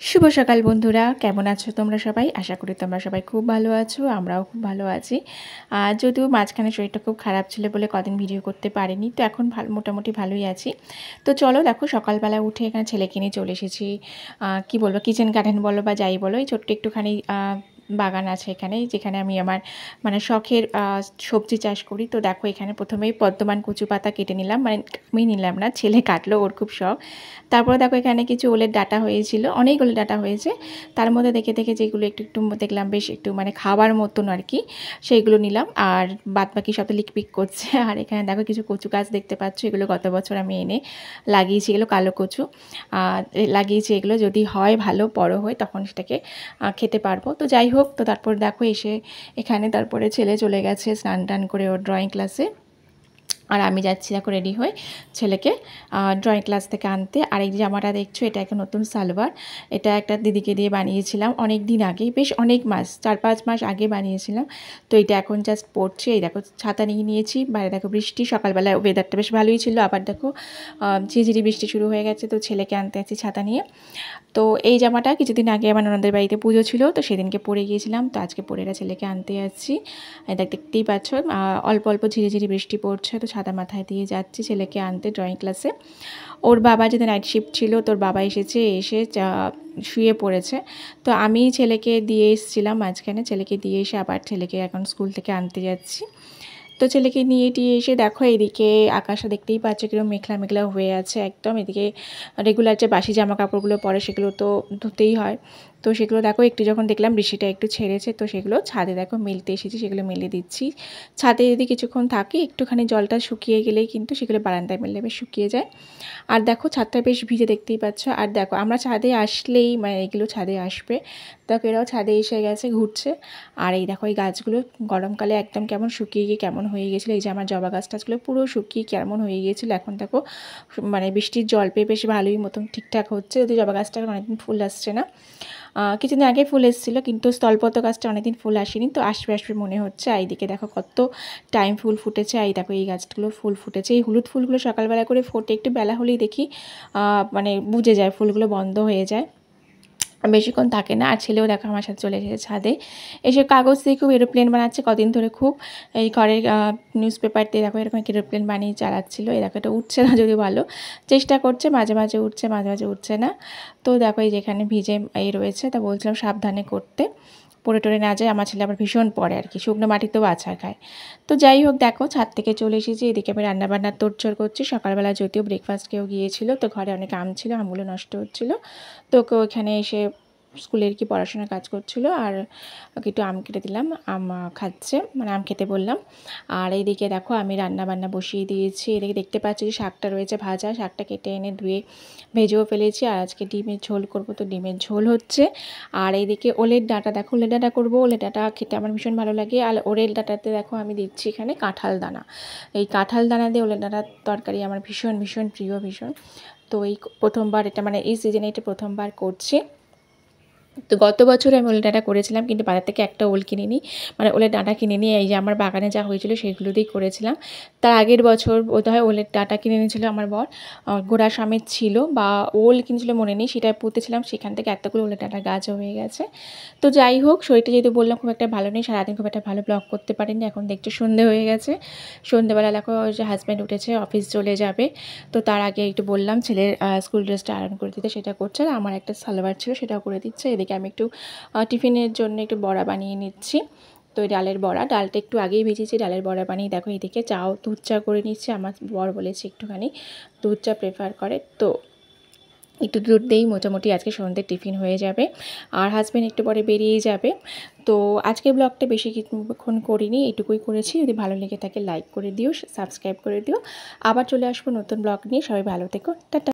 শুভ সকাল বন্ধুরা, কেমন আছো তোমরা সবাই? আশা করি তোমরা সবাই খুব ভালো আছো, আমরাও খুব ভালো আছি। যদিও মাঝখানে শরীরটা খুব খারাপ ছিল বলে কদিন ভিডিও করতে পারিনি, তো এখন মোটামুটি ভালোই আছি। তো চলো দেখো, সকালবেলা উঠে এখানে ছেলেকে নিয়ে চলে এসেছি। কি বলবো, কিচেন গার্ডেন বলো বা যাই বলো, এই ছোট্ট একটুখানি বাগান আছে এখানে, যেখানে আমি আমার মানে শখের সবজি চাষ করি। তো দেখো, এখানে প্রথমেই পদ্মমান কচু পাতা কেটে নিলাম, মানে আমি নিলাম না, ছেলে কাটলো, ওর খুব শখ। তারপরে দেখো, এখানে কিছু ওলের ডাঁটা হয়েছিল, অনেক ওলের ডাঁটা হয়েছে। তার মধ্যে দেখে দেখে যেগুলো একটু একটু দেখলাম বেশ একটু মানে খাবার মতন আর কি, সেইগুলো নিলাম। আর বাদ বাকি সব তো লিকপিক করছে। আর এখানে দেখো কিছু কচু গাছ দেখতে পাচ্ছ, এগুলো গত বছর আমি এনে লাগিয়েছি, এগুলো কালো কচু লাগিয়েছি। এগুলো যদি হয় ভালো বড় হয় তখন সেটাকে খেতে পারবো। তো যাই হোক, তো তারপর দেখো এসে এখানে তারপরে ছেলে চলে গেছে স্নান টান করে ওর ড্রয়িং ক্লাসে। আর আমি যাচ্ছি দেখো রেডি হয়ে ছেলেকে ড্রয়িং ক্লাস থেকে আনতে। আর এই জামাটা দেখছো, এটা একটা নতুন সালোয়ার, এটা একটা দিদিকে দিয়ে বানিয়েছিলাম অনেক দিন আগে, বেশ অনেক মাস, 4-5 মাস আগে বানিয়েছিলাম। তো এটা এখন জাস্ট পরছে। এই দেখো ছাতা নিয়ে নিয়েছি, বাইরে দেখো বৃষ্টি, সকালবেলা ওয়েদারটা বেশ ভালোই ছিল, আবার দেখো ঝিঝিরি বৃষ্টি শুরু হয়ে গেছে। তো ছেলেকে আনতে আছি ছাতা নিয়ে। তো এই জামাটা কিছুদিন আগে আমার ননদের বাড়িতে পুজো ছিল, তো সেদিনকে পরে গিয়েছিলাম, তো আজকে পরে এরা ছেলেকে আনতে যাচ্ছি। দেখতেই পাচ্ছ অল্প অল্প ঝিরিঝিরি বৃষ্টি পড়ছে, তো ছাতা মাথায় দিয়ে যাচ্ছি ছেলেকে আনতে ড্রয়িং ক্লাসে। ওর বাবা যেদিন নাইট শিফট ছিল, তোর বাবা এসে শুয়ে পড়েছে। তো আমি ছেলেকে দিয়ে এসেছিলাম মাঝখানে, ছেলেকে দিয়ে এসে আবার ছেলেকে এখন স্কুল থেকে আনতে যাচ্ছি। তো ছেলেকে নিয়ে টিয়ে এসে দেখো এদিকে আকাশটা দেখতেই পাচ্ছ কিরকম মেঘলা মেঘলা হয়ে আছে একদম। এদিকে রেগুলার যে বাসি জামা কাপড়গুলো পরে সেগুলো তো ধুতেই হয়। তো সেগুলো দেখো একটু যখন দেখলাম বৃষ্টিটা একটু ছেড়েছে, তো সেগুলো ছাদে দেখো মেলতে এসেছি, সেগুলো মেলে দিচ্ছি। ছাদে যদি কিছুক্ষণ থাকে, একটুখানি জলটা শুকিয়ে গেলেই কিন্তু সেগুলো বারান্দায় মেললে বেশ শুকিয়ে যায়। আর দেখো ছাদটা বেশ ভিজে দেখতেই পাচ্ছ। আর দেখো আমরা ছাদে আসলেই মানে এগুলো ছাদে আসবে, দেখো এরাও ছাদে এসে গেছে, ঘুরছে। আর এই দেখো এই গাছগুলো গরমকালে একদম কেমন শুকিয়ে গিয়ে কেমন হয়ে গেছিলো। এই যে আমার জবা গাছ টাছগুলো পুরো শুকিয়ে কেমন হয়ে গিয়েছিলো, এখন দেখো মানে বৃষ্টির জল পেয়ে বেশ ভালোই মতন ঠিকঠাক হচ্ছে। যদি জবা গাছটা অনেকদিন ফুল আসছে না, কিছুদিন আগে ফুল এসেছিলো, কিন্তু স্থলপদ্ম গাছটা অনেকদিন ফুল আসেনি, তো আসবে আসবে মনে হচ্ছে। আর এইদিকে দেখো কত টাইম ফুল ফুটেছে। এই দেখো এই গাছগুলো ফুল ফুটেছে, এই হলুদ ফুলগুলো সকালবেলা করে ফোটে, একটু বেলা হলেই দেখি মানে বুঝে যায়, ফুলগুলো বন্ধ হয়ে যায়, বেশিক্ষণ থাকে না। আর ছেলেও দেখো আমার সাথে চলে এসেছে ছাদে, এসে কাগজ দিয়ে খুব এরোপ্লেন বানাচ্ছে কদিন ধরে, খুব এই ঘরের নিউজ পেপার দিয়ে দেখো এরকম এরোপ্লেন বানিয়ে চালাচ্ছিলো। এই দেখো এটা উঠছে না যদিও, ভালো চেষ্টা করছে, মাঝে মাঝে উঠছে মাঝে মাঝে উঠছে না। তো দেখো এই যেখানে ভিজে এই রয়েছে, তা বলছিলাম সাবধানে করতে, পড়ে টরে না যায়। আমার ছেলে আবার ভীষণ পড়ে আর কি, শুকনো মাটিতেও আছাড় খায়। তো যাই হোক, দেখো ছাদ থেকে চলে এসেছি, এদিকে আমি রান্নাবান্নার তোড়জোড় করছি। সকালবেলা যদিও ব্রেকফাস্ট কেউ গিয়েছিল, তো ঘরে অনেক আম ছিল, আমগুলো নষ্ট হচ্ছিলো, তো কেউ এখানে এসে স্কুলের কি পড়াশোনার কাজ করছিল, আর ওকে একটু আম কেটে দিলাম, আম খাচ্ছে, মানে আম খেতে বললাম। আর এইদিকে দেখো আমি রান্না বান্না বসিয়ে দিয়েছি। এদিকে দেখতে পাচ্ছি যে শাকটা রয়েছে ভাজা, শাকটা কেটে এনে ধুয়ে ভেজেও ফেলেছি। আর আজকে ডিমের ঝোল করব, তো ডিমের ঝোল হচ্ছে। আর এইদিকে ওলের ডাঁটা, দেখো ওলের ডাঁটা করবো, ওলের ডাঁটা খেতে আমার ভীষণ ভালো লাগে। আর ওলের ডাঁটাতে দেখো আমি দিচ্ছি এখানে কাঁঠাল দানা, এই কাঁঠাল দানা দিয়ে ওলের ডাঁটার তরকারি আমার ভীষণ ভীষণ প্রিয়, ভীষণ। তো এই প্রথমবার এটা, মানে এই সিজনে এটা প্রথমবার করছি। তো গত বছর আমি ওলের ডাঁটা করেছিলাম, কিন্তু বাজার থেকে একটা ওল কিনে নিই, মানে ওলের ডাঁটা কিনে নিয়ে এই যে আমার বাগানে যা হয়েছিল সেগুলো দিয়েই করেছিলাম। তার আগের বছর বোধহয় ওলের ডাঁটা কিনে এনেছিল আমার বর, গোড়া সমেত ছিল, বা ওল কিনেছিল মনে নেই, সেটা পুঁতেছিলাম, সেখান থেকে এতগুলো ওলের ডাঁটার গাছও হয়ে গেছে। তো যাই হোক, শরীরটা যেহেতু বললাম খুব একটা ভালো নেই, সারাদিন খুব একটা ভালো ব্লগ করতে পারিনি। এখন দেখছো সন্ধে হয়ে গেছে, সন্ধেবেলা দেখো যে হাজব্যান্ড উঠেছে, অফিস চলে যাবে। তো তার আগে একটু বললাম ছেলের স্কুল ড্রেসটা আয়রন করে দিতে, সেটা করছে। আর আমার একটা সালোয়ার ছিল সেটাও করে দিচ্ছে। এদিকে আমি একটু টিফিনের জন্য একটু বড়া বানিয়ে নিচ্ছি। তো এই ডালের বড়া, ডালটা একটু আগেই ভেজেছি, ডালের বড়া বানিয়ে দেখো এদিকে চাও দুধ চা করে নিচ্ছি। আমার বর বলেছে একটুখানি দুধ চা প্রেফার করে, তো একটু দুধ দিয়েই মোটামুটি আজকে সন্ধ্যের টিফিন হয়ে যাবে। আর হাজব্যান্ড একটু পরে বেরিয়ে যাবে। তো আজকের ব্লগটা বেশি কিছুক্ষণ করিনি, এটুকুই করেছি। যদি ভালো লেগে থাকে লাইক করে দিও, সাবস্ক্রাইব করে দিও। আবার চলে আসবো নতুন ব্লগ নিয়ে, সবাই ভালো থেকো, টাটা।